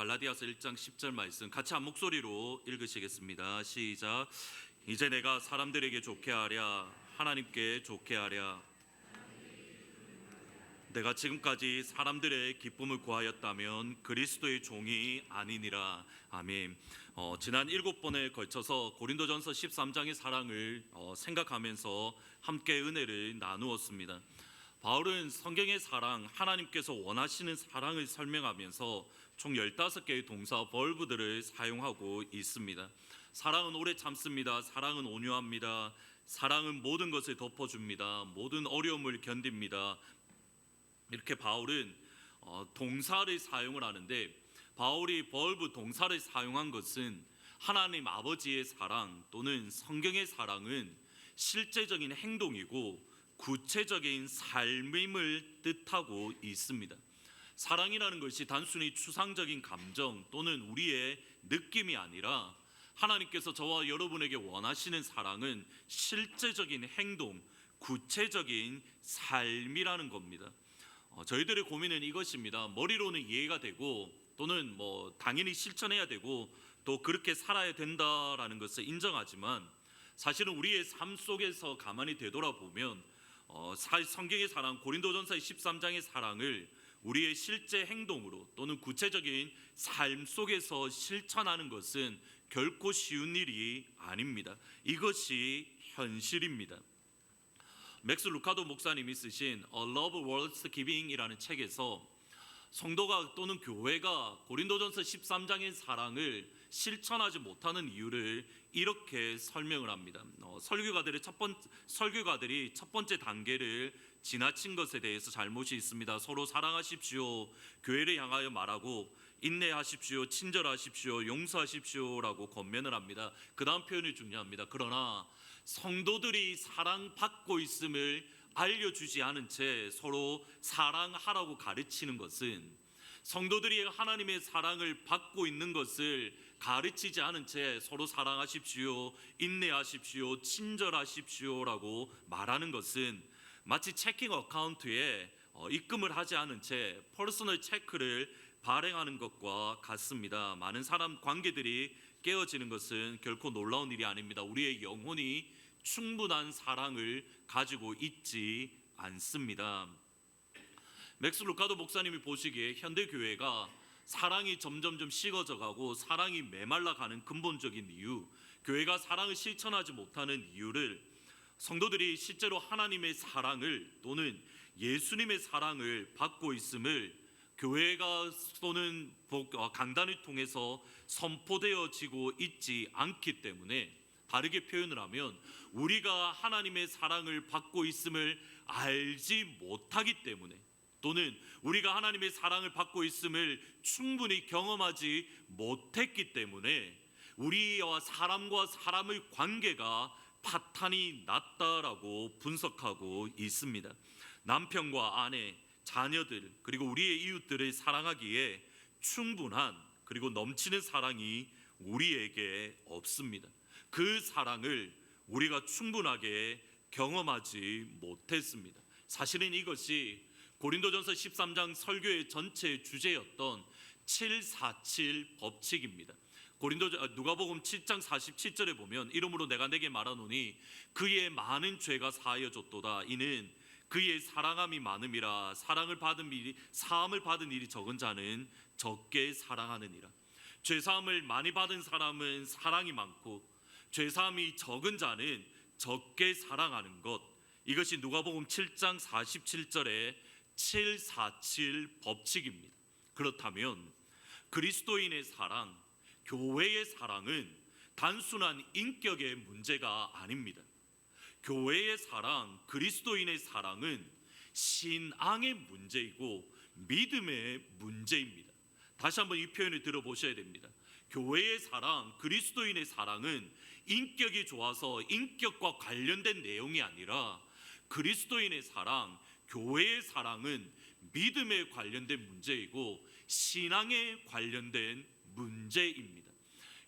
갈라디아서 1장 10절 말씀 같이 한 목소리로 읽으시겠습니다. 시작. 이제 내가 사람들에게 좋게 하랴 하나님께 좋게 하랴. 내가 지금까지 사람들의 기쁨을 구하였다면 그리스도의 종이 아니니라. 아멘. 지난 7번에 걸쳐서 고린도전서 13장의 사랑을 생각하면서 함께 은혜를 나누었습니다. 바울은 성경의 사랑, 하나님께서 원하시는 사랑을 설명하면서 총 15개의 동사 벌브들을 사용하고 있습니다. 사랑은 오래 참습니다. 사랑은 온유합니다. 사랑은 모든 것을 덮어줍니다. 모든 어려움을 견딥니다. 이렇게 바울은 동사를 사용을 하는데, 바울이 벌브 동사를 사용한 것은 하나님 아버지의 사랑 또는 성경의 사랑은 실제적인 행동이고 구체적인 삶임을 뜻하고 있습니다. 사랑이라는 것이 단순히 추상적인 감정 또는 우리의 느낌이 아니라 하나님께서 저와 여러분에게 원하시는 사랑은 실제적인 행동, 구체적인 삶이라는 겁니다. 저희들의 고민은 이것입니다. 머리로는 이해가 되고 또는 당연히 실천해야 되고 또 그렇게 살아야 된다라는 것을 인정하지만, 사실은 우리의 삶 속에서 가만히 되돌아보면 성경의 사랑, 고린도전서의 13장의 사랑을 우리의 실제 행동으로 또는 구체적인 삶 속에서 실천하는 것은 결코 쉬운 일이 아닙니다. 이것이 현실입니다. 맥스 루카도 목사님이 쓰신 A Love Worth Giving이라는 책에서 성도가 또는 교회가 고린도전서 13장의 사랑을 실천하지 못하는 이유를 이렇게 설명을 합니다. 설교가들이 첫 번째 단계를 지나친 것에 대해서 잘못이 있습니다. 서로 사랑하십시오, 교회를 향하여 말하고 인내하십시오, 친절하십시오, 용서하십시오라고 권면을 합니다. 그 다음 표현이 중요합니다. 그러나 성도들이 사랑받고 있음을 알려주지 않은 채 서로 사랑하라고 가르치는 것은, 성도들이 하나님의 사랑을 받고 있는 것을 가르치지 않은 채 서로 사랑하십시오, 인내하십시오, 친절하십시오라고 말하는 것은 마치 체킹 어카운트에 입금을 하지 않은 채 퍼스널 체크를 발행하는 것과 같습니다. 많은 사람 관계들이 깨어지는 것은 결코 놀라운 일이 아닙니다. 우리의 영혼이 충분한 사랑을 가지고 있지 않습니다. 맥스 루카도 목사님이 보시기에 현대 교회가 사랑이 점점 식어져 가고 사랑이 메말라 가는 근본적인 이유, 교회가 사랑을 실천하지 못하는 이유를 성도들이 실제로 하나님의 사랑을 또는 예수님의 사랑을 받고 있음을 교회가 또는 강단을 통해서 선포되어지고 있지 않기 때문에, 다르게 표현을 하면 우리가 하나님의 사랑을 받고 있음을 알지 못하기 때문에, 또는 우리가 하나님의 사랑을 받고 있음을 충분히 경험하지 못했기 때문에 우리와 사람과 사람의 관계가 파탄이 났다라고 분석하고 있습니다. 남편과 아내, 자녀들 그리고 우리의 이웃들을 사랑하기에 충분한 그리고 넘치는 사랑이 우리에게 없습니다. 그 사랑을 우리가 충분하게 경험하지 못했습니다. 사실은 이것이 고린도전서 13장 설교의 전체 주제였던 747 법칙입니다. 누가복음 7장 47절에 보면 이러므로 내가 내게 말하노니 그의 많은 죄가 사하여졌도다. 이는 그의 사랑함이 많음이라. 사함을 받은 일이 적은 자는 적게 사랑하느니라. 죄사함을 많이 받은 사람은 사랑이 많고 죄사함이 적은 자는 적게 사랑하는 것, 이것이 누가복음 7장 47절의 747 법칙입니다. 그렇다면 그리스도인의 사랑, 교회의 사랑은 단순한 인격의 문제가 아닙니다. 교회의 사랑, 그리스도인의 사랑은 신앙의 문제이고 믿음의 문제입니다. 다시 한번 이 표현을 들어보셔야 됩니다. 교회의 사랑, 그리스도인의 사랑은 인격이 좋아서 인격과 관련된 내용이 아니라, 그리스도인의 사랑, 교회의 사랑은 믿음에 관련된 문제이고 신앙에 관련된 문제입니다.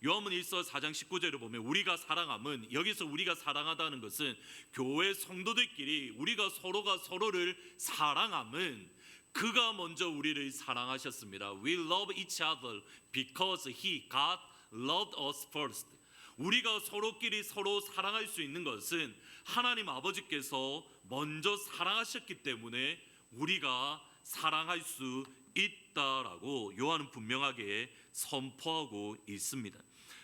요한복음 1서 4장 19절을 보면 우리가 사랑함은, 여기서 우리가 사랑하다는 것은 교회 성도들끼리 우리가 서로가 서로를 사랑함은 그가 먼저 우리를 사랑하셨습니다. We love each other because He, God, loved us first. 우리가 서로끼리 서로 사랑할 수 있는 것은 하나님 아버지께서 먼저 사랑하셨기 때문에 우리가 사랑할 수 있다라고 요한은 분명하게 선포하고 있습니다.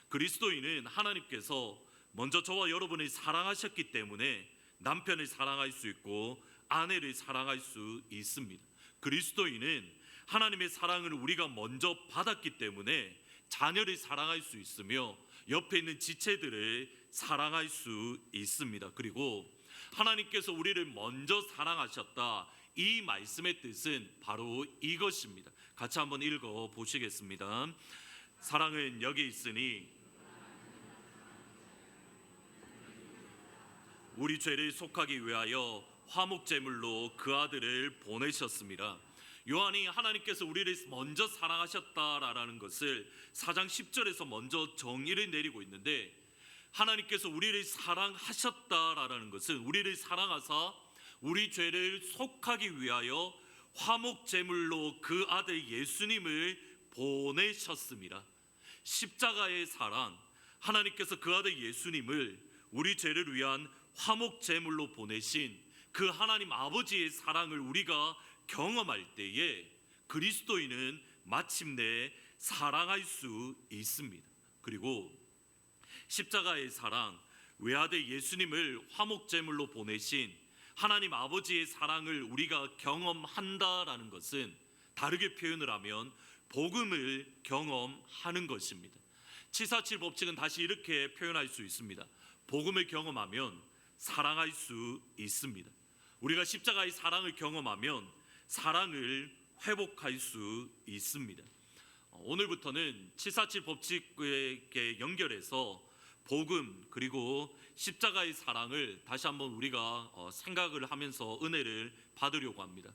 그리스도인은 하나님께서 먼저 저와 여러분을 사랑하셨기 때문에 남편을 사랑할 수 있고 아내를 사랑할 수 있습니다. 그리스도인은 하나님의 사랑을 우리가 먼저 받았기 때문에 자녀를 사랑할 수 있으며 옆에 있는 지체들을 사랑할 수 있습니다. 그리고 하나님께서 우리를 먼저 사랑하셨다, 이 말씀의 뜻은 바로 이것입니다. 같이 한번 읽어 보시겠습니다. 사랑은 여기 있으니 우리 죄를 속하기 위하여 화목제물로 그 아들을 보내셨습니다. 요한이 하나님께서 우리를 먼저 사랑하셨다라는 것을 4장 10절에서 먼저 정의를 내리고 있는데, 하나님께서 우리를 사랑하셨다라는 것은 우리를 사랑하사 우리 죄를 속하기 위하여 화목제물로 그 아들 예수님을 보내셨습니다. 십자가의 사랑, 하나님께서 그 아들 예수님을 우리 죄를 위한 화목제물로 보내신 그 하나님 아버지의 사랑을 우리가 경험할 때에 그리스도인은 마침내 사랑할 수 있습니다. 그리고 십자가의 사랑, 외아들 예수님을 화목제물로 보내신 하나님 아버지의 사랑을 우리가 경험한다라는 것은 다르게 표현을 하면 복음을 경험하는 것입니다. 747 법칙은 다시 이렇게 표현할 수 있습니다. 복음을 경험하면 사랑할 수 있습니다. 우리가 십자가의 사랑을 경험하면 사랑을 회복할 수 있습니다. 오늘부터는 747 법칙에 연결해서 복음 그리고 십자가의 사랑을 다시 한번 우리가 생각을 하면서 은혜를 받으려고 합니다.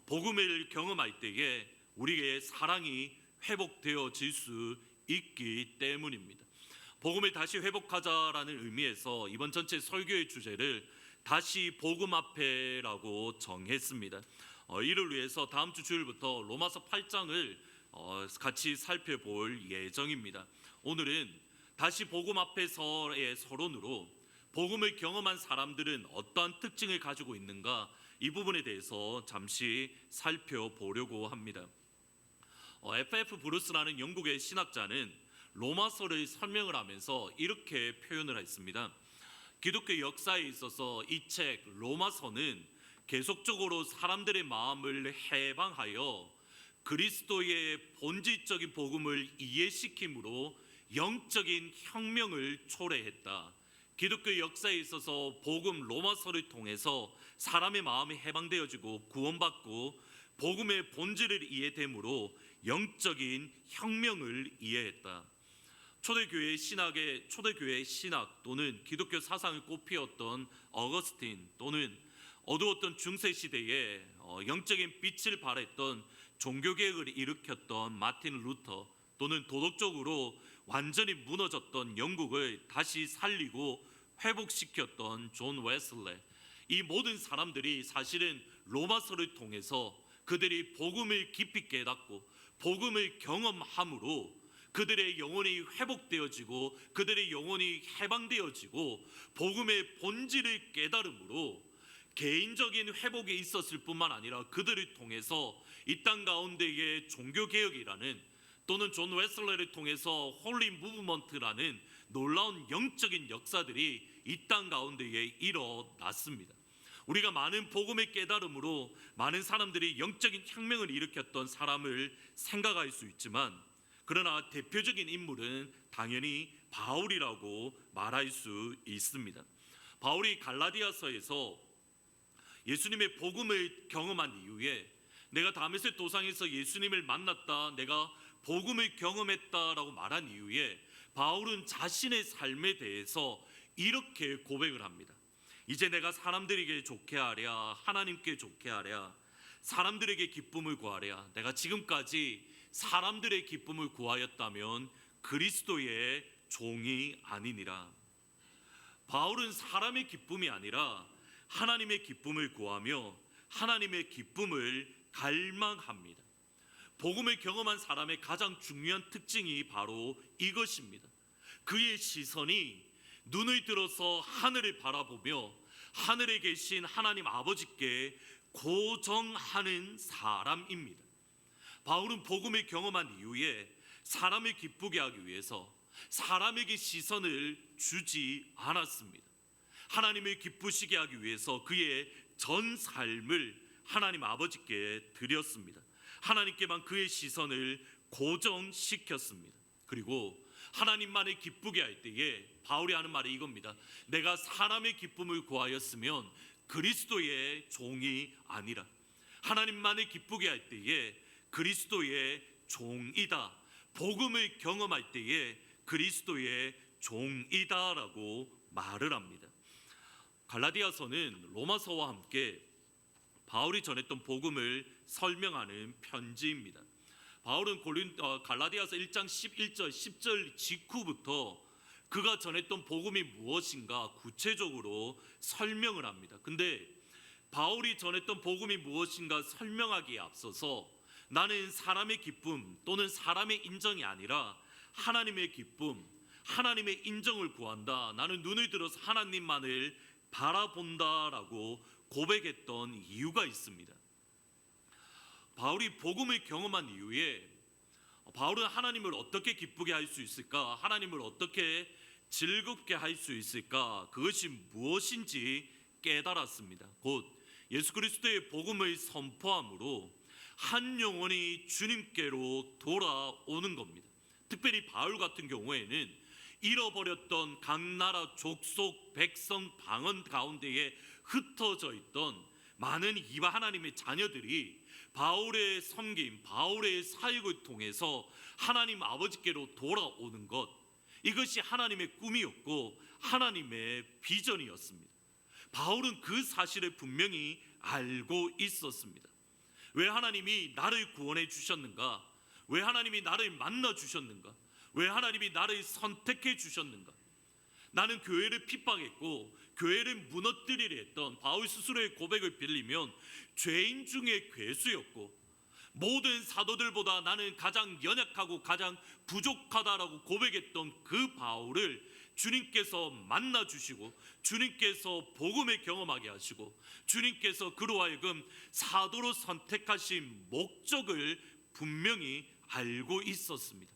복음을 경험할 때에 우리의 사랑이 회복되어질 수 있기 때문입니다. 복음을 다시 회복하자라는 의미에서 이번 전체 설교의 주제를 다시 복음 앞에라고 정했습니다. 이를 위해서 다음 주 주일부터 로마서 8장을 같이 살펴볼 예정입니다. 오늘은 다시 복음 앞에서의 서론으로 복음을 경험한 사람들은 어떠한 특징을 가지고 있는가, 이 부분에 대해서 잠시 살펴보려고 합니다. F.F. 브루스라는 영국의 신학자는 로마서를 설명을 하면서 이렇게 표현을 했습니다. 기독교 역사에 있어서 이 책 로마서는 계속적으로 사람들의 마음을 해방하여 그리스도의 본질적인 복음을 이해시킴으로 영적인 혁명을 초래했다. 기독교 역사에 있어서 복음 로마서를 통해서 사람의 마음이 해방되어지고 구원받고 복음의 본질을 이해됨으로 영적인 혁명을 이해했다. 초대교회 신학 또는 기독교 사상을 꽃피웠던 어거스틴, 또는 어두웠던 중세 시대에 영적인 빛을 발했던 종교개혁을 일으켰던 마틴 루터, 또는 도덕적으로 완전히 무너졌던 영국을 다시 살리고 회복시켰던 존 웨슬레, 이 모든 사람들이 사실은 로마서를 통해서 그들이 복음을 깊이 깨닫고 복음을 경험함으로 그들의 영혼이 회복되어지고 그들의 영혼이 해방되어지고 복음의 본질을 깨달음으로 개인적인 회복이 있었을 뿐만 아니라 그들을 통해서 이 땅 가운데의 종교개혁이라는, 또는 존 웨슬레를 통해서 홀리 무브먼트라는 놀라운 영적인 역사들이 이 땅 가운데에 일어났습니다. 우리가 많은 복음의 깨달음으로 많은 사람들이 영적인 혁명을 일으켰던 사람을 생각할 수 있지만, 그러나 대표적인 인물은 당연히 바울이라고 말할 수 있습니다. 바울이 갈라디아서에서 예수님의 복음을 경험한 이후에 내가 다메섹 도상에서 예수님을 만났다, 내가 복음을 경험했다라고 말한 이후에 바울은 자신의 삶에 대해서 이렇게 고백을 합니다. 이제 내가 사람들에게 좋게 하랴, 하나님께 좋게 하랴, 사람들에게 기쁨을 구하랴. 내가 지금까지 사람들의 기쁨을 구하였다면 그리스도의 종이 아니니라. 바울은 사람의 기쁨이 아니라 하나님의 기쁨을 구하며 하나님의 기쁨을 갈망합니다. 복음을 경험한 사람의 가장 중요한 특징이 바로 이것입니다. 그의 시선이 눈을 들어서 하늘을 바라보며 하늘에 계신 하나님 아버지께 고정하는 사람입니다. 바울은 복음을 경험한 이후에 사람을 기쁘게 하기 위해서 사람에게 시선을 주지 않았습니다. 하나님을 기쁘시게 하기 위해서 그의 전 삶을 하나님 아버지께 드렸습니다. 하나님께만 그의 시선을 고정시켰습니다. 그리고 하나님만을 기쁘게 할 때에 바울이 하는 말이 이겁니다. 내가 사람의 기쁨을 구하였으면 그리스도의 종이 아니라, 하나님만을 기쁘게 할 때에 그리스도의 종이다. 복음을 경험할 때에 그리스도의 종이다라고 말을 합니다. 갈라디아서는 로마서와 함께 바울이 전했던 복음을 설명하는 편지입니다. 바울은 갈라디아서 1장 11절 10절 직후부터 그가 전했던 복음이 무엇인가 구체적으로 설명을 합니다. 근데 바울이 전했던 복음이 무엇인가 설명하기에 앞서서 나는 사람의 기쁨 또는 사람의 인정이 아니라 하나님의 기쁨, 하나님의 인정을 구한다. 나는 눈을 들어서 하나님만을 바라본다라고 고백했던 이유가 있습니다. 바울이 복음을 경험한 이후에 바울은 하나님을 어떻게 기쁘게 할 수 있을까? 하나님을 어떻게 즐겁게 할 수 있을까? 그것이 무엇인지 깨달았습니다. 곧 예수 그리스도의 복음을 선포함으로 한 영혼이 주님께로 돌아오는 겁니다. 특별히 바울 같은 경우에는 잃어버렸던 각 나라 족속 백성 방언 가운데에 흩어져 있던 많은 이방 하나님의 자녀들이 바울의 섬김, 바울의 사역을 통해서 하나님 아버지께로 돌아오는 것, 이것이 하나님의 꿈이었고 하나님의 비전이었습니다. 바울은 그 사실을 분명히 알고 있었습니다. 왜 하나님이 나를 구원해 주셨는가? 왜 하나님이 나를 만나 주셨는가? 왜 하나님이 나를 선택해 주셨는가? 나는 교회를 핍박했고 교회를 무너뜨리려 했던 바울 스스로의 고백을 빌리면 죄인 중에 괴수였고 모든 사도들보다 나는 가장 연약하고 가장 부족하다라고 고백했던 그 바울을 주님께서 만나 주시고 주님께서 복음을 경험하게 하시고 주님께서 그로 하여금 사도로 선택하신 목적을 분명히 알고 있었습니다.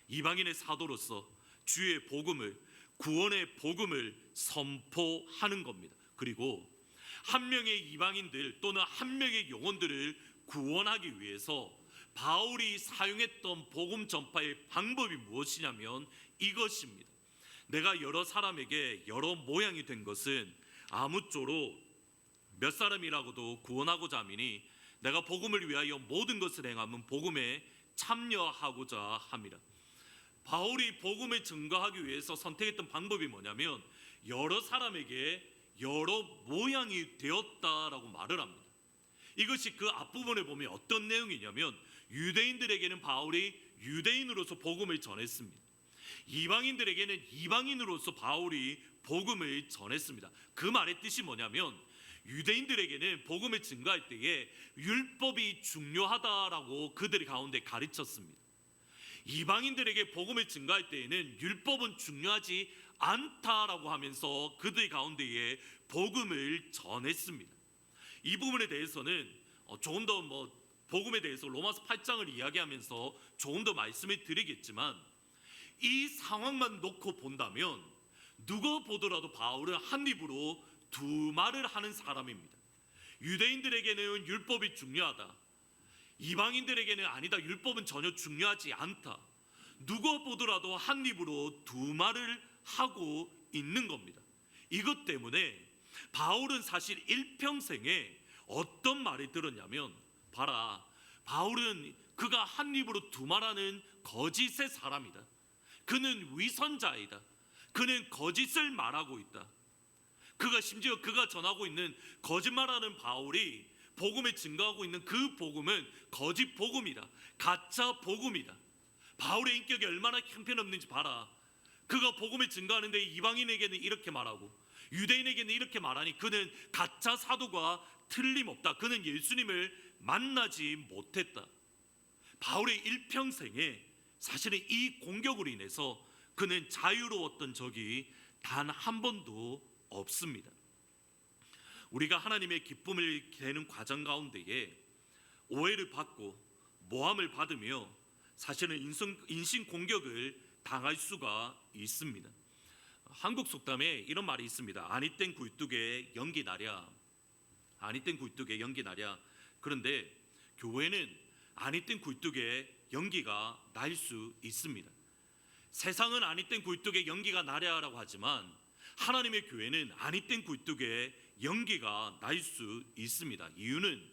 이방인의 사도로서 주의 복음을, 구원의 복음을 선포하는 겁니다. 그리고 한 명의 이방인들 또는 한 명의 영혼들을 구원하기 위해서 바울이 사용했던 복음 전파의 방법이 무엇이냐면 이것입니다. 내가 여러 사람에게 여러 모양이 된 것은 아무쪼록 몇 사람이라고도 구원하고자 함이니 내가 복음을 위하여 모든 것을 행하면 복음에 참여하고자 함이라. 바울이 복음을 증거하기 위해서 선택했던 방법이 뭐냐면 여러 사람에게 여러 모양이 되었다라고 말을 합니다. 이것이 그 앞부분에 보면 어떤 내용이냐면 유대인들에게는 바울이 유대인으로서 복음을 전했습니다. 이방인들에게는 이방인으로서 바울이 복음을 전했습니다. 그 말의 뜻이 뭐냐면 유대인들에게는 복음을 증거할 때에 율법이 중요하다라고 그들 가운데 가르쳤습니다. 이방인들에게 복음을 증거할 때에는 율법은 중요하지 않다라고 하면서 그들 가운데에 복음을 전했습니다. 이 부분에 대해서는 조금 더 복음에 대해서 로마서 8장을 이야기하면서 조금 더 말씀을 드리겠지만 이 상황만 놓고 본다면 누가 보더라도 바울은 한 입으로 두 말을 하는 사람입니다. 유대인들에게는 율법이 중요하다. 이방인들에게는 아니다. 율법은 전혀 중요하지 않다. 누가 보더라도 한 입으로 두 말을 하고 있는 겁니다. 이것 때문에 바울은 사실 일평생에 어떤 말을 들었냐면 봐라, 바울은 그가 한 입으로 두 말하는 거짓의 사람이다. 그는 위선자이다. 그는 거짓을 말하고 있다. 심지어 그가 전하고 있는 거짓말하는 바울이 복음을 증거하고 있는 그 복음은 거짓 복음이다. 가짜 복음이다. 바울의 인격이 얼마나 형편없는지 봐라. 그가 복음을 증거하는데 이방인에게는 이렇게 말하고 유대인에게는 이렇게 말하니 그는 가짜 사도가 틀림없다. 그는 예수님을 만나지 못했다. 바울의 일평생에 사실은 이 공격으로 인해서 그는 자유로웠던 적이 단 한 번도 없습니다. 우리가 하나님의 기쁨을 되는 과정 가운데에 오해를 받고 모함을 받으며 사실은 인신 공격을 당할 수가 있습니다. 한국 속담에 이런 말이 있습니다. 아니 땐 굴뚝에 연기 나랴. 아니 땐 굴뚝에 연기 나랴. 그런데 교회는 아니 땐 굴뚝에 연기가 날 수 있습니다. 세상은 아니 땐 굴뚝에 연기가 나랴라고 하지만 하나님의 교회는 아니 땐 굴뚝에 연기가 날 수 있습니다. 이유는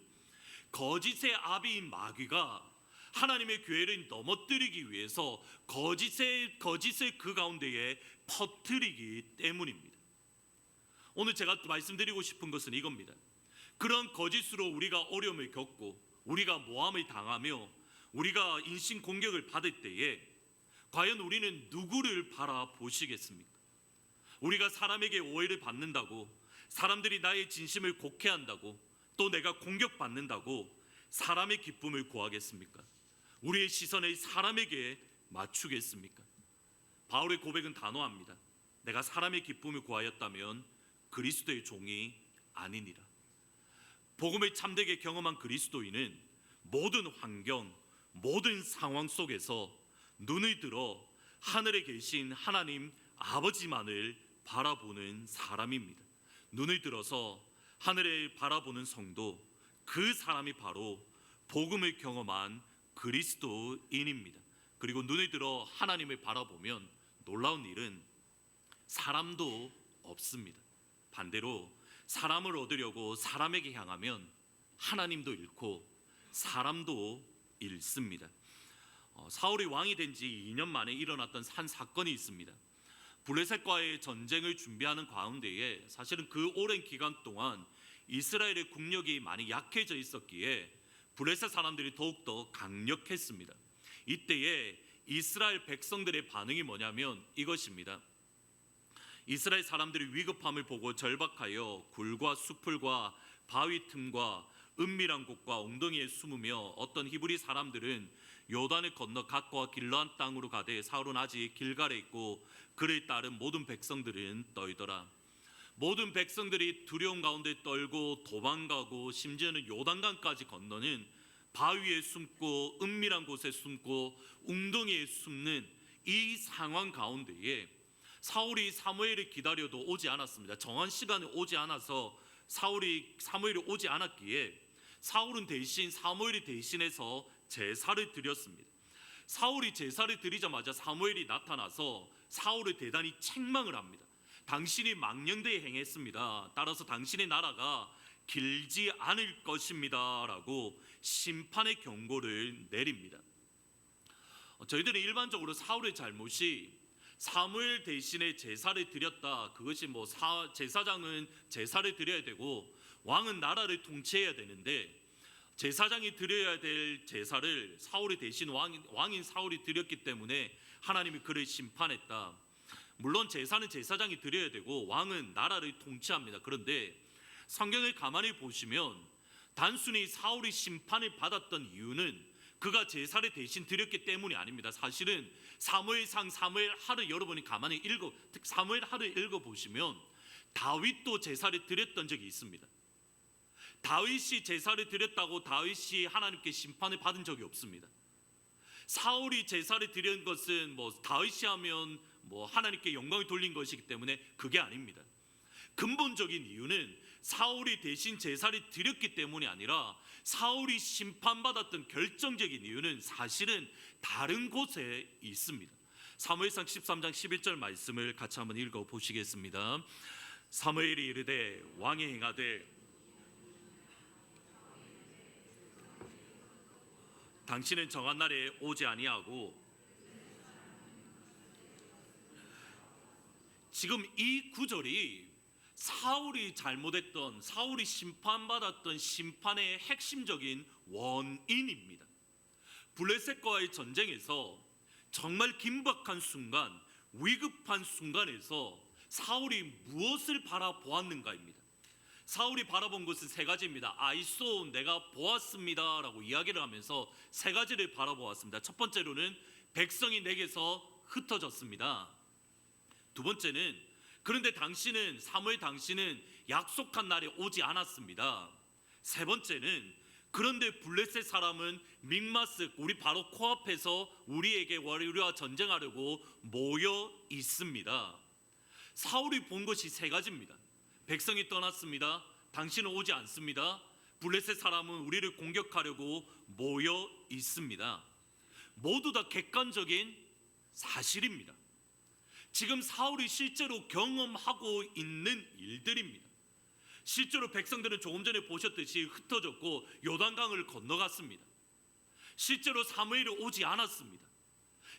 거짓의 아비인 마귀가 하나님의 교회를 넘어뜨리기 위해서 거짓을 그 가운데에 퍼뜨리기 때문입니다. 오늘 제가 말씀드리고 싶은 것은 이겁니다. 그런 거짓으로 우리가 어려움을 겪고 우리가 모함을 당하며 우리가 인신 공격을 받을 때에 과연 우리는 누구를 바라보시겠습니까? 우리가 사람에게 오해를 받는다고, 사람들이 나의 진심을 곡해한다고, 또 내가 공격받는다고 사람의 기쁨을 구하겠습니까? 우리의 시선을 사람에게 맞추겠습니까? 바울의 고백은 단호합니다. 내가 사람의 기쁨을 구하였다면 그리스도의 종이 아니니라. 복음을 참되게 경험한 그리스도인은 모든 환경, 모든 상황 속에서 눈을 들어 하늘에 계신 하나님 아버지만을 바라보는 사람입니다. 눈을 들어서 하늘을 바라보는 성도, 그 사람이 바로 복음을 경험한 그리스도인입니다. 그리고 눈을 들어 하나님을 바라보면 놀라운 일은 사람도 없습니다. 반대로 사람을 얻으려고 사람에게 향하면 하나님도 잃고 사람도 잃습니다. 사울이 왕이 된 지 2년 만에 일어났던 한 사건이 있습니다. 블레셋과의 전쟁을 준비하는 가운데에 사실은 그 오랜 기간 동안 이스라엘의 국력이 많이 약해져 있었기에 블레셋 사람들이 더욱더 강력했습니다. 이때에 이스라엘 백성들의 반응이 뭐냐면 이것입니다. 이스라엘 사람들이 위급함을 보고 절박하여 굴과 수풀과 바위 틈과 은밀한 곳과 웅덩이에 숨으며 어떤 히브리 사람들은 요단을 건너 갓과 길르앗 땅으로 가되 사울은 아직 길갈에 있고 그를 따른 모든 백성들은 떨더라. 모든 백성들이 두려움 가운데 떨고 도망가고 심지어는 요단강까지 건너는 바위에 숨고 은밀한 곳에 숨고 웅덩이에 숨는 이 상황 가운데에 사울이 사무엘을 기다려도 오지 않았습니다. 정한 시간에 오지 않아서 사무엘이 오지 않았기에 사울은 대신 사무엘이 대신해서 제사를 드렸습니다. 사울이 제사를 드리자마자 사무엘이 나타나서 사울을 대단히 책망을 합니다. 당신이 망령되이 행했습니다. 따라서 당신의 나라가 길지 않을 것입니다 라고 심판의 경고를 내립니다. 저희들은 일반적으로 사울의 잘못이 사무엘 대신에 제사를 드렸다, 그것이 제사장은 제사를 드려야 되고 왕은 나라를 통치해야 되는데 제사장이 드려야 될 제사를 사울이 대신 왕인 사울이 드렸기 때문에 하나님이 그를 심판했다. 물론 제사는 제사장이 드려야 되고 왕은 나라를 통치합니다. 그런데 성경을 가만히 보시면 단순히 사울이 심판을 받았던 이유는 그가 제사를 대신 드렸기 때문이 아닙니다. 사실은 사무엘상 사무엘하를 여러분이 가만히 사무엘하를 읽어보시면 다윗도 제사를 드렸던 적이 있습니다. 다윗이 제사를 드렸다고 다윗이 하나님께 심판을 받은 적이 없습니다. 사울이 제사를 드린 것은 다윗이 하면 하나님께 영광을 돌린 것이기 때문에 그게 아닙니다. 근본적인 이유는 사울이 대신 제사를 드렸기 때문이 아니라 사울이 심판받았던 결정적인 이유는 사실은 다른 곳에 있습니다. 사무엘상 13장 11절 말씀을 같이 한번 읽어보시겠습니다. 사무엘이 이르되 왕이 행하되 당신은 정한 날에 오지 아니하고, 지금 이 구절이 사울이 잘못했던, 사울이 심판받았던 심판의 핵심적인 원인입니다. 블레셋과의 전쟁에서 정말 긴박한 순간 위급한 순간에서 사울이 무엇을 바라보았는가입니다. 사울이 바라본 것은 세 가지입니다. I saw, 내가 보았습니다 라고 이야기를 하면서 세 가지를 바라보았습니다. 첫 번째로는 백성이 내게서 흩어졌습니다. 두 번째는 그런데 사무엘 당신은 약속한 날에 오지 않았습니다. 세 번째는 그런데 블레셋 사람은 믹마스, 우리 바로 코앞에서 우리와 전쟁하려고 모여 있습니다. 사울이 본 것이 세 가지입니다. 백성이 떠났습니다. 당신은 오지 않습니다. 블레셋 사람은 우리를 공격하려고 모여 있습니다. 모두 다 객관적인 사실입니다. 지금 사울이 실제로 경험하고 있는 일들입니다. 실제로 백성들은 조금 전에 보셨듯이 흩어졌고 요단강을 건너갔습니다. 실제로 사무엘이 오지 않았습니다.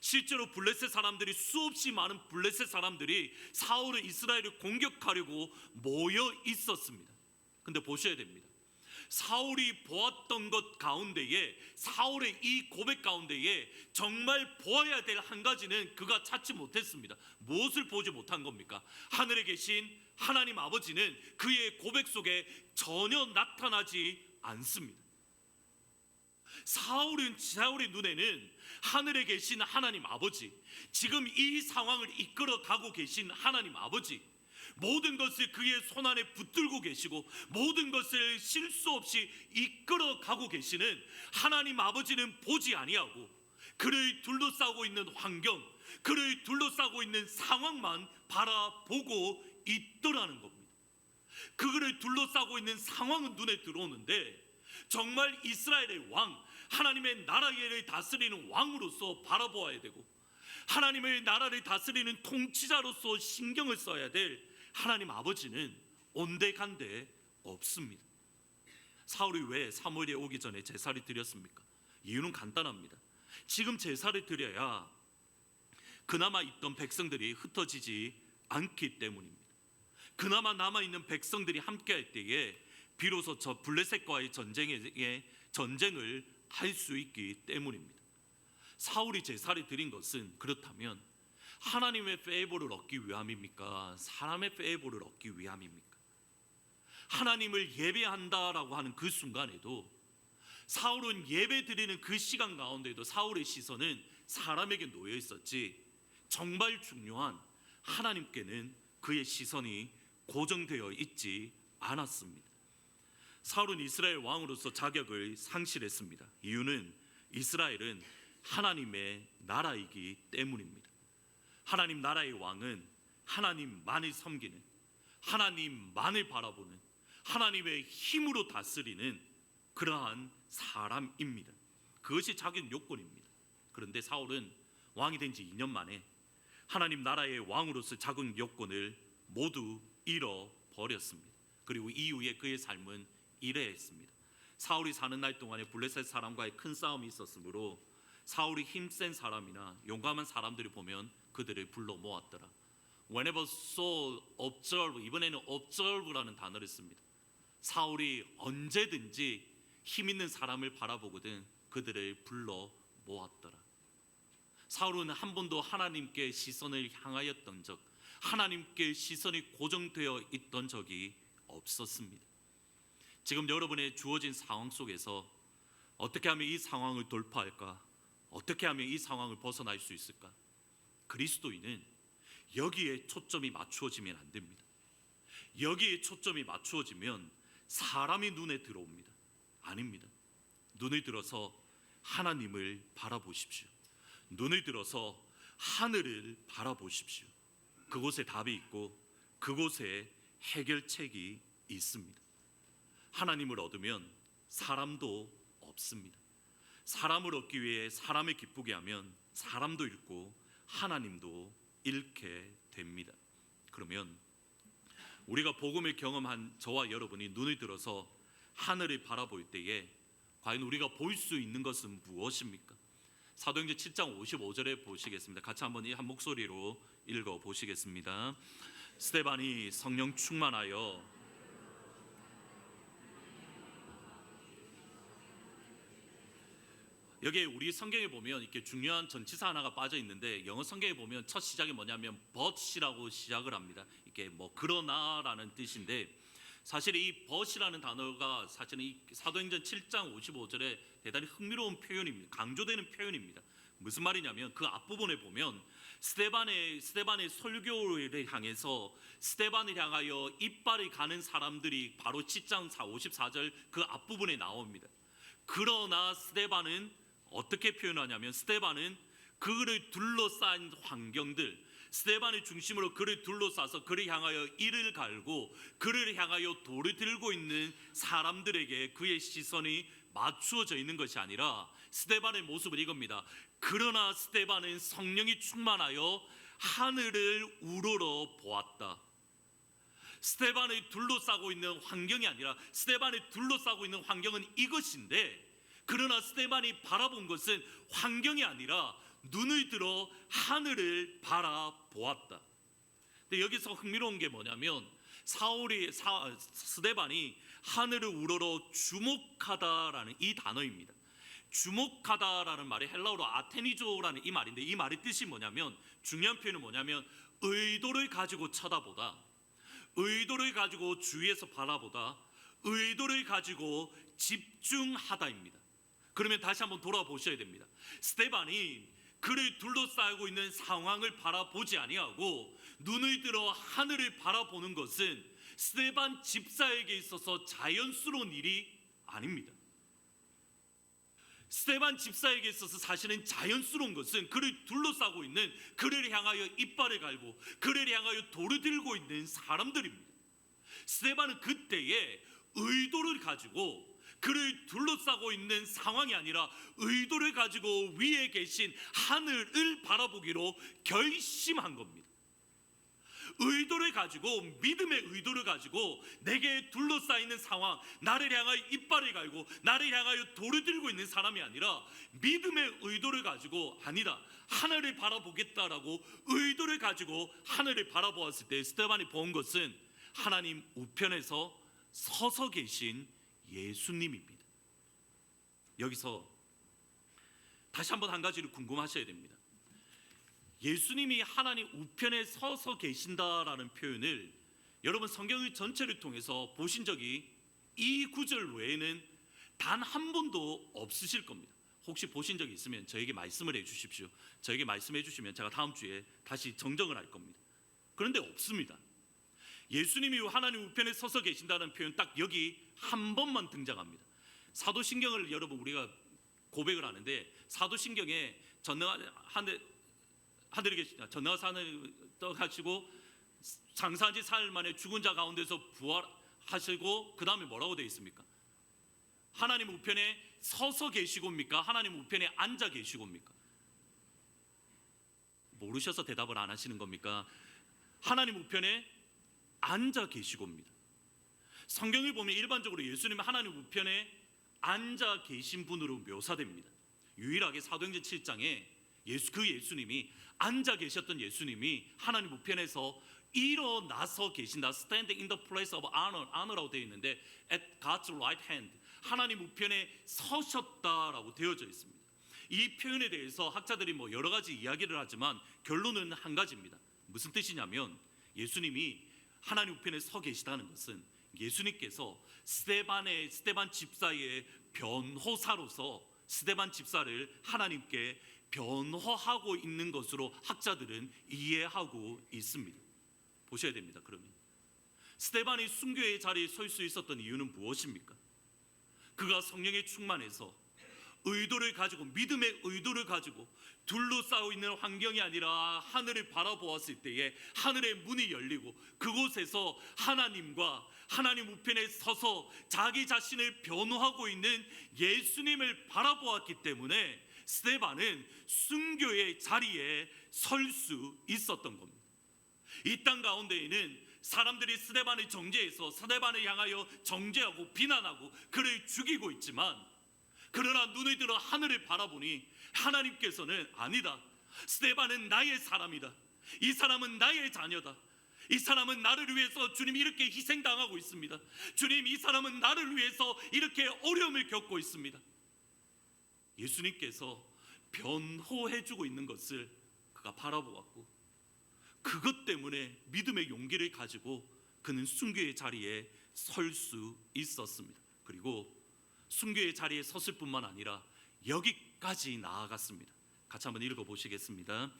실제로 블레셋 사람들이, 수없이 많은 블레셋 사람들이 사울을, 이스라엘을 공격하려고 모여 있었습니다. 근데 보셔야 됩니다. 사울이 보았던 것 가운데에, 사울의 이 고백 가운데에 정말 보아야 될 한 가지는 그가 찾지 못했습니다. 무엇을 보지 못한 겁니까? 하늘에 계신 하나님 아버지는 그의 고백 속에 전혀 나타나지 않습니다. 사울의 눈에는 하늘에 계신 하나님 아버지, 지금 이 상황을 이끌어 가고 계신 하나님 아버지, 모든 것을 그의 손안에 붙들고 계시고 모든 것을 실수 없이 이끌어 가고 계시는 하나님 아버지는 보지 아니하고 그를 둘러싸고 있는 환경, 그를 둘러싸고 있는 상황만 바라보고 있더라는 겁니다. 그를 둘러싸고 있는 상황은 눈에 들어오는데 정말 이스라엘의 왕, 하나님의 나라를 다스리는 왕으로서 바라보아야 되고 하나님의 나라를 다스리는 통치자로서 신경을 써야 될 하나님 아버지는 온데간데 없습니다. 사울이 왜 사무엘에 오기 전에 제사를 드렸습니까? 이유는 간단합니다. 지금 제사를 드려야 그나마 있던 백성들이 흩어지지 않기 때문입니다. 그나마 남아있는 백성들이 함께할 때에 비로소 저 블레셋과의 전쟁을 할 수 있기 때문입니다. 사울이 제사를 드린 것은 그렇다면 하나님의 페이보를 얻기 위함입니까? 사람의 페이보를 얻기 위함입니까? 하나님을 예배한다라고 하는 그 순간에도 사울은 예배 드리는 그 시간 가운데도 사울의 시선은 사람에게 놓여 있었지 정말 중요한 하나님께는 그의 시선이 고정되어 있지 않았습니다. 사울은 이스라엘 왕으로서 자격을 상실했습니다. 이유는 이스라엘은 하나님의 나라이기 때문입니다. 하나님 나라의 왕은 하나님만을 섬기는, 하나님만을 바라보는, 하나님의 힘으로 다스리는 그러한 사람입니다. 그것이 자격 요건입니다. 그런데 사울은 왕이 된 지 2년 만에 하나님 나라의 왕으로서 자격 요건을 모두 잃어버렸습니다. 그리고 이후에 그의 삶은 이래했습니다. 사울이 사는 날 동안에 블레셋 사람과의 큰 싸움이 있었으므로 사울이 힘센 사람이나 용감한 사람들을 보면 그들을 불러 모았더라. Whenever Saul observed, 이번에는 observe라는 단어를 씁니다. 사울이 언제든지 힘 있는 사람을 바라보거든 그들을 불러 모았더라. 사울은 한 번도 하나님께 시선을 향하였던 적, 하나님께 시선이 고정되어 있던 적이 없었습니다. 지금 여러분의 주어진 상황 속에서 어떻게 하면 이 상황을 돌파할까? 어떻게 하면 이 상황을 벗어날 수 있을까? 그리스도인은 여기에 초점이 맞추어지면 안 됩니다. 여기에 초점이 맞추어지면 사람이 눈에 들어옵니다. 아닙니다. 눈을 들어서 하나님을 바라보십시오. 눈을 들어서 하늘을 바라보십시오. 그곳에 답이 있고 그곳에 해결책이 있습니다. 하나님을 얻으면 사람도 없습니다. 사람을 얻기 위해 사람을 기쁘게 하면 사람도 잃고 하나님도 잃게 됩니다. 그러면 우리가 복음을 경험한 저와 여러분이 눈을 들어서 하늘을 바라볼 때에 과연 우리가 볼 수 있는 것은 무엇입니까? 사도행전 7장 55절에 보시겠습니다. 같이 한번 한 목소리로 읽어 보시겠습니다. 스데반이 성령 충만하여 여기에 우리 성경에 보면 이렇게 중요한 전치사 하나가 빠져 있는데 영어 성경에 보면 첫 시작이 뭐냐면 but이라고 시작을 합니다. 이게 뭐 그러나라는 뜻인데 사실 이 but이라는 단어가 사실은 이 사도행전 7장 55절에 대단히 흥미로운 표현입니다. 강조되는 표현입니다. 무슨 말이냐면 그 앞부분에 보면 스데반의 설교를 향해서 스데반을 향하여 이빨이 가는 사람들이 바로 7장 54절 그 앞부분에 나옵니다. 그러나 스데반은 어떻게 표현하냐면 스데반은 그를 둘러싼 환경들, 스데반의 중심으로 그를 둘러싸서 그를 향하여 이를 갈고 그를 향하여 돌을 들고 있는 사람들에게 그의 시선이 맞추어져 있는 것이 아니라 스데반의 모습은 이겁니다. 그러나 스데반은 성령이 충만하여 하늘을 우러러 보았다. 스데반을 둘러싸고 있는 환경이 아니라 스데반을 둘러싸고 있는 환경은 이것인데 그러나 스데반이 바라본 것은 환경이 아니라 눈을 들어 하늘을 바라보았다. 근데 여기서 흥미로운 게 뭐냐면 스데반이 하늘을 우러러 주목하다라는 이 단어입니다. 주목하다라는 말이 헬라어로 아테니조라는 이 말인데 이 말의 뜻이 뭐냐면 중요한 표현은 뭐냐면 의도를 가지고 쳐다보다, 의도를 가지고 주위에서 바라보다, 의도를 가지고 집중하다입니다. 그러면 다시 한번 돌아보셔야 됩니다. 스데반이 그를 둘러싸고 있는 상황을 바라보지 아니하고 눈을 들어 하늘을 바라보는 것은 스데반 집사에게 있어서 자연스러운 일이 아닙니다. 스데반 집사에게 있어서 사실은 자연스러운 것은 그를 둘러싸고 있는, 그를 향하여 이빨을 갈고 그를 향하여 돌을 들고 있는 사람들입니다. 스데반은 그때에 의도를 가지고 그를 둘러싸고 있는 상황이 아니라 의도를 가지고 위에 계신 하늘을 바라보기로 결심한 겁니다. 의도를 가지고, 믿음의 의도를 가지고 내게 둘러싸이는 상황, 나를 향하여 이빨을 갈고 나를 향하여 돌을 들고 있는 사람이 아니라 믿음의 의도를 가지고 아니다, 하늘을 바라보겠다라고 의도를 가지고 하늘을 바라보았을 때 스데반이 본 것은 하나님 우편에서 서서 계신 예수님입니다. 여기서 다시 한번 한 가지를 궁금하셔야 됩니다. 예수님이 하나님 우편에 서서 계신다라는 표현을 여러분 성경의 전체를 통해서 보신 적이 이 구절 외에는 단 한 번도 없으실 겁니다. 혹시 보신 적이 있으면 저에게 말씀을 해주십시오. 저에게 말씀해 주시면 제가 다음 주에 다시 정정을 할 겁니다. 그런데 없습니다. 예수님이 하나님 우편에 서서 계신다는 표현 딱 여기 한 번만 등장합니다. 사도신경을 여러분 우리가 고백을 하는데 사도신경에 하늘에 계시다, 전능하사 하늘 떠가시고 장사한 지 사흘 만에 죽은 자 가운데서 부활하시고 그 다음에 뭐라고 되어 있습니까? 하나님 우편에 서서 계시고입니까? 하나님 우편에 앉아 계시고입니까? 모르셔서 대답을 안 하시는 겁니까? 하나님 우편에 앉아 계시고입니다. 성경을 보면 일반적으로 예수님은 하나님 우편에 앉아 계신 분으로 묘사됩니다. 유일하게 사도행전 7장에 그 예수님이 앉아 계셨던 예수님이 하나님 우편에서 일어나서 계신다. Standing in the place of honor라고 되어 있는데 at God's right hand, 하나님 우편에 서셨다라고 되어져 있습니다. 이 표현에 대해서 학자들이 뭐 여러 가지 이야기를 하지만 결론은 한 가지입니다. 무슨 뜻이냐면 예수님이 하나님 우편에 서 계시다는 것은 예수님께서 스데반 집사의 변호사로서 스데반 집사를 하나님께 변호하고 있는 것으로 학자들은 이해하고 있습니다. 보셔야 됩니다. 그러면 스데반이 순교의 자리에 설 수 있었던 이유는 무엇입니까? 그가 성령에 충만해서 의도를 가지고, 믿음의 의도를 가지고 둘러싸고 있는 환경이 아니라 하늘을 바라보았을 때에 하늘의 문이 열리고 그곳에서 하나님과 하나님 우편에 서서 자기 자신을 변호하고 있는 예수님을 바라보았기 때문에 스데반은 순교의 자리에 설 수 있었던 겁니다. 이 땅 가운데에는 사람들이 스데반을 정죄해서 스데반을 향하여 정죄하고 비난하고 그를 죽이고 있지만, 그러나 눈을 들어 하늘을 바라보니 하나님께서는 아니다, 스데반은 나의 사람이다, 이 사람은 나의 자녀다, 이 사람은 나를 위해서 주님 이렇게 희생당하고 있습니다, 주님 이 사람은 나를 위해서 이렇게 어려움을 겪고 있습니다. 예수님께서 변호해주고 있는 것을 그가 바라보았고, 그것 때문에 믿음의 용기를 가지고 그는 순교의 자리에 설 수 있었습니다. 그리고 순교의 자리에 섰을 뿐만 아니라 여기까지 나아갔습니다. 같이 한번 읽어보시겠습니다.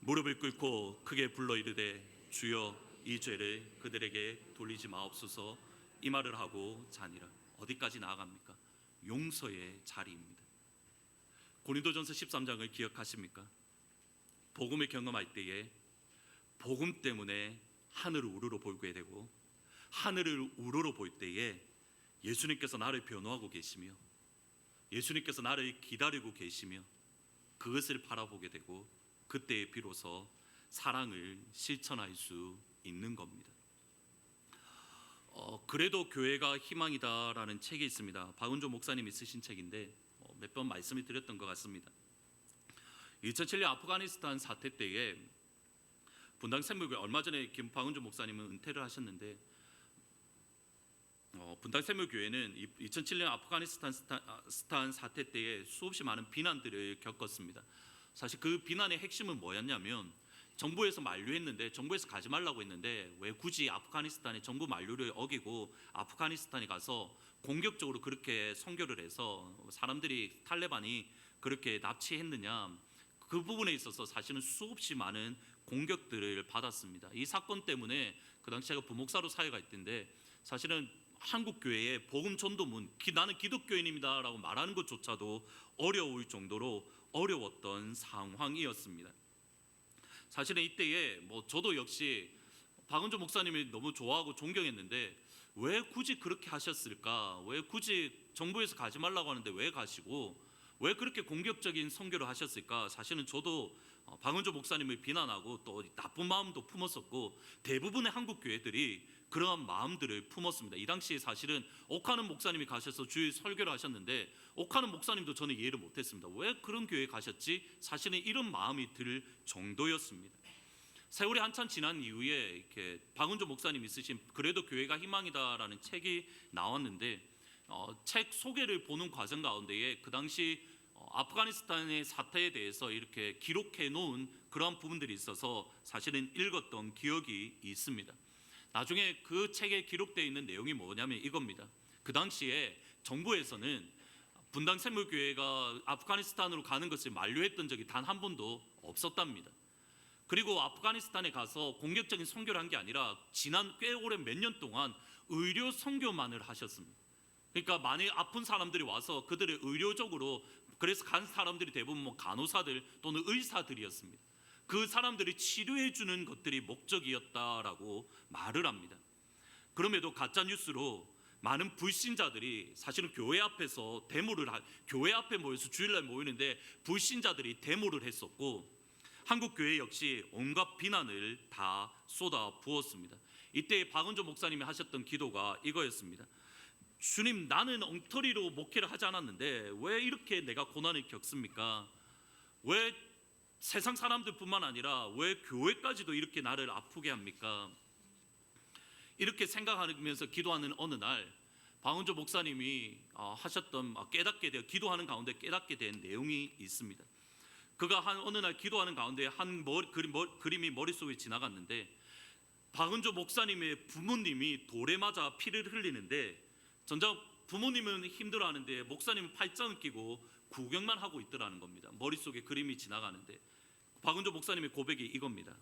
무릎을 꿇고 크게 불러 이르되 주여 이 죄를 그들에게 돌리지 마옵소서, 이 말을 하고 자니라. 어디까지 나아갑니까? 용서의 자리입니다. 고린도전서 13장을 기억하십니까? 복음을 경험할 때에 복음 때문에 하늘을 우러러 보게 되고, 하늘을 우러러 볼 때에 예수님께서 나를 변호하고 계시며 예수님께서 나를 기다리고 계시며 그것을 바라보게 되고, 그때에 비로소 사랑을 실천할 수 있는 겁니다. 그래도 교회가 희망이다라는 책이 있습니다. 박은조 목사님이 쓰신 책인데 몇 번 말씀을 드렸던 것 같습니다. 2007년 아프가니스탄 사태 때에 분당 샘물교회, 얼마 전에 박은조 목사님은 은퇴를 하셨는데, 분당 샘물교회는 2007년 아프가니스탄 사태 때에 수없이 많은 비난들을 겪었습니다. 사실 그 비난의 핵심은 뭐였냐면, 정부에서 만류했는데, 정부에서 가지 말라고 했는데 왜 굳이 아프가니스탄의 정부 만류를 어기고 아프가니스탄에 가서 공격적으로 그렇게 선교를 해서 사람들이, 탈레반이 그렇게 납치했느냐, 그 부분에 있어서 사실은 수없이 많은 공격들을 받았습니다. 이 사건 때문에 그 당시 제가 부목사로 사회가 있던데, 사실은 한국 교회의 복음 전도문, 나는 기독교인입니다라고 말하는 것조차도 어려울 정도로 어려웠던 상황이었습니다. 사실은 이때에 저도 역시 박은조 목사님을 너무 좋아하고 존경했는데 왜 굳이 그렇게 하셨을까? 왜 굳이 정부에서 가지 말라고 하는데 왜 가시고 왜 그렇게 공격적인 선교를 하셨을까? 사실은 저도 박은조 목사님을 비난하고 또 나쁜 마음도 품었었고, 대부분의 한국 교회들이 그러한 마음들을 품었습니다. 이 당시에 사실은 옥하는 목사님이 가셔서 주일 설교를 하셨는데, 옥하는 목사님도 저는 이해를 못했습니다. 왜 그런 교회에 가셨지? 사실은 이런 마음이 들 정도였습니다. 세월이 한참 지난 이후에 이렇게 박은조 목사님이 쓰신 그래도 교회가 희망이다라는 책이 나왔는데, 책 소개를 보는 과정 가운데에 그 당시 아프가니스탄의 사태에 대해서 이렇게 기록해 놓은 그런 부분들이 있어서 사실은 읽었던 기억이 있습니다. 나중에 그 책에 기록되어 있는 내용이 뭐냐면 이겁니다. 그 당시에 정부에서는 분당 샘물교회가 아프가니스탄으로 가는 것을 만류했던 적이 단 한 번도 없었답니다. 그리고 아프가니스탄에 가서 공격적인 선교를 한 게 아니라 지난 꽤 오랜 몇 년 동안 의료 선교만을 하셨습니다. 그러니까 많이 아픈 사람들이 와서 그들을 의료적으로, 그래서 간 사람들이 대부분 간호사들 또는 의사들이었습니다. 그 사람들이 치료해 주는 것들이 목적이었다라고 말을 합니다. 그럼에도 가짜 뉴스로 많은 불신자들이 사실은 교회 앞에서 교회 앞에 모여서 주일날 모이는데 불신자들이 데모를 했었고, 한국 교회 역시 온갖 비난을 다 쏟아 부었습니다. 이때 박은조 목사님이 하셨던 기도가 이거였습니다. 주님, 나는 엉터리로 목회를 하지 않았는데 왜 이렇게 내가 고난을 겪습니까? 왜 세상 사람들뿐만 아니라 왜 교회까지도 이렇게 나를 아프게 합니까? 이렇게 생각하면서 기도하는 어느 날 박은조 목사님이 하셨던 기도하는 가운데 깨닫게 된 내용이 있습니다. 그가 어느 날 기도하는 가운데 그림이 머릿속에 지나갔는데, 박은조 목사님의 부모님이 돌에 맞아 피를 흘리는데, 정작 부모님은 힘들어하는데 목사님은 팔짱을 끼고 구경만 하고 있더라는 겁니다. 머릿속에 그림이 지나가는데 박은조 목사님의 고백이 이겁니다.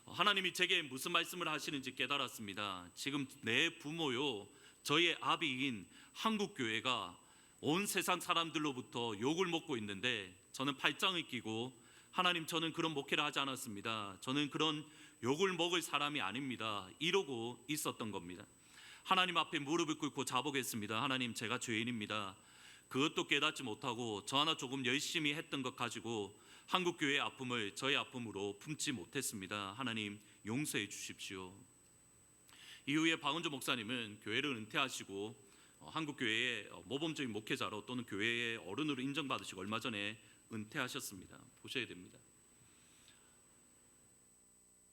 하나님이 제게 무슨 말씀을 하시는지 깨달았습니다. 지금 내 부모요, 저의 아비인 한국교회가 온 세상 사람들로부터 욕을 먹고 있는데 저는 팔짱을 끼고, 하나님, 저는 그런 목회를 하지 않았습니다. 저는 그런 욕을 먹을 사람이 아닙니다. 이러고 있었던 겁니다. 하나님 앞에 무릎을 꿇고 자복했습니다. 하나님, 제가 죄인입니다. 그것도 깨닫지 못하고 저 하나 조금 열심히 했던 것 가지고 한국교회의 아픔을 저의 아픔으로 품지 못했습니다. 하나님, 용서해 주십시오. 이후에 박은조 목사님은 교회를 은퇴하시고 한국교회의 모범적인 목회자로 또는 교회의 어른으로 인정받으시고 얼마 전에 은퇴하셨습니다. 보셔야 됩니다.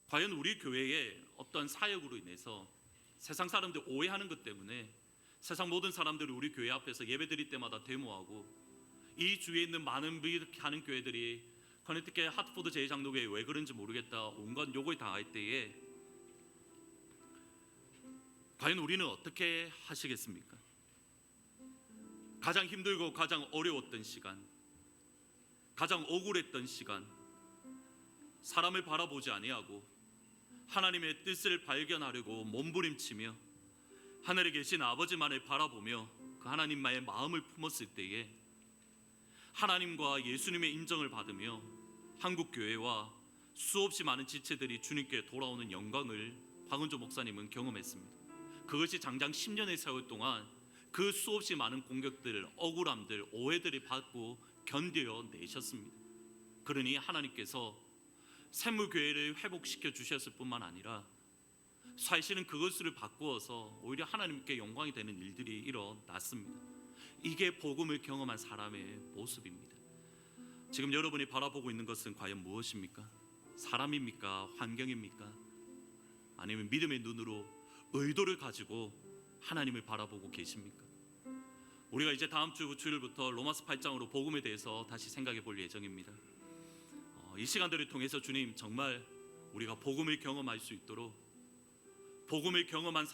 과연 우리 교회의 어떤 사역으로 인해서 세상 사람들 오해하는 것 때문에 세상 모든 사람들이 우리 교회 앞에서 예배 드릴 때마다 데모하고 이 주위에 있는 많은 이렇게 하는 교회들이 커네티켓 하트포드 제2장로교회 왜 그런지 모르겠다 온갖 욕을 당할 때에 과연 우리는 어떻게 하시겠습니까? 가장 힘들고 가장 어려웠던 시간, 가장 억울했던 시간, 사람을 바라보지 아니하고 하나님의 뜻을 발견하려고 몸부림치며 하늘에 계신 아버지만을 바라보며 그 하나님만의 마음을 품었을 때에 하나님과 예수님의 인정을 받으며 한국교회와 수없이 많은 지체들이 주님께 돌아오는 영광을 박은조 목사님은 경험했습니다. 그것이 장장 10년의 세월 동안 그 수없이 많은 공격들, 억울함들, 오해들을 받고 견뎌내셨습니다. 그러니 하나님께서 샘물교회를 회복시켜 주셨을 뿐만 아니라 사실은 그것을 바꾸어서 오히려 하나님께 영광이 되는 일들이 일어났습니다. 이게 복음을 경험한 사람의 모습입니다. 지금 여러분이 바라보고 있는 것은 과연 무엇입니까? 사람입니까? 환경입니까? 아니면 믿음의 눈으로 의도를 가지고 하나님을 바라보고 계십니까? 우리가 이제 다음 주 주일부터 로마서 8장으로 복음에 대해서 다시 생각해 볼 예정입니다. 이 시간들을 통해서 주님 정말 우리가 복음을 경험할 수 있도록 복음을 경험한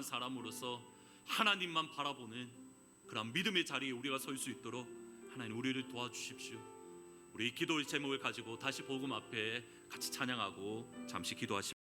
사람으로서 하나님만 바라보는 그런 믿음의 자리에 우리가 설 수 있도록 하나님 우리를 도와주십시오. 우리 기도의 제목을 가지고 다시 복음 앞에 같이 찬양하고 잠시 기도하십시오.